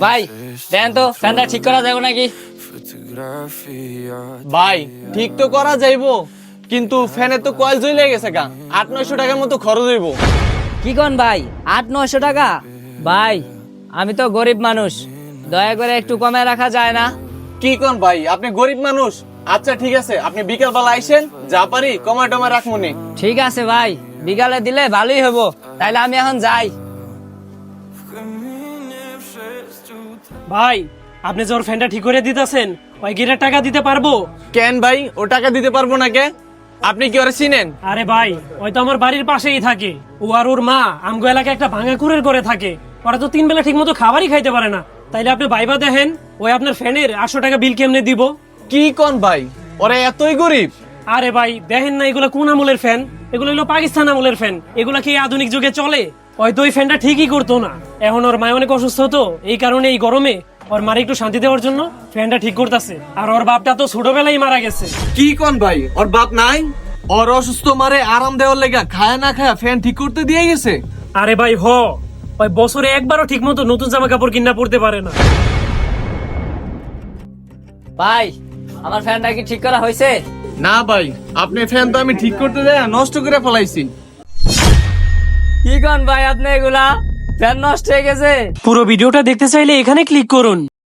ভাই দেন তো ফ্যানটা ঠিক করা যাবে নাকি? ভাই ঠিক তো করা যাইবো, কিন্তু ফ্যানের তো কয়েল জ্বলে গেছে গা, 800-900 টাকার মতো খরচ হইব। কি কোন ভাই, 800-900 টাকা? ভাই আমি তো গরিব মানুষ, দয়া করে একটু কমে রাখা যায় না? কি কোন ভাই, আপনি গরিব মানুষ? আচ্ছা ঠিক আছে, আপনি বিকেল বেলা আইসেন, যা পারি কমায় টমায় রাখমুনি। ঠিক আছে ভাই, বিকালে দিলে ভালোই হবো। তাইলে আমি এখন যাই। ভাই আপনি যে ওর ফ্যানটা ঠিক করে দিতেছেন, ওই গিরের টাকা দিতে পারবো? কেন ভাই, ও টাকা দিতে পারবো না কে? আপনি কি ওরা চিনেন? আরে ভাই ওই তো আমার বাড়ির পাশেই থাকে। ও আর ওর মা আমগো এলাকায় একটা ভাঙা কুড়ের করে থাকে। ওরা তো 3 বেলা ঠিক মতো খাবারই খাইতে পারে না। তাইলে আপনি ভাইবা দেখেন, ওই আপনার ফ্যানের 800 টাকা বিল কেমনে দিব? কি কোন ভাই, ওরা এতই গরিব? আরে ভাই দেখেন না, এগুলো কোন আমলের ফ্যান? এগুলো হলো পাকিস্তান আমলের ফ্যান। এগুলা কি আধুনিক যুগে চলে? হয়তো ওই ফ্যানটা ঠিকই করতো না। এখন ওর মায় অনেক অসুস্থ হতো, এই কারণে এই গরমে ওর মারে একটু শান্তি দেওয়ার জন্য ফ্যানটা ঠিক করতেছে। আর ওর বাপটা তো ছোটবেলায় মারা গেছে। কি কোন ভাই, ওর বাপ নাই? ওর অসুস্থ মারে আরাম দেওয়ার লেগা খায় না খায় ফ্যান ঠিক করতে দিয়ে গেছে? আরে ভাই ওই বছরে একবারও ঠিক মতো নতুন জামা কাপড় কিনা পড়তে পারে না। ভাই আমার ফ্যানটা কি ঠিক করা হয়েছে? না ভাই, আপনি ফ্যান তো আমি ঠিক করতে দেয় নষ্ট করে ফেলাইছি। কি কোন ভাই, আপনি এগুলা ফ্যান নষ্ট হয়ে গেছে? পুরো ভিডিওটা দেখতে চাইলে এখানে ক্লিক করুন।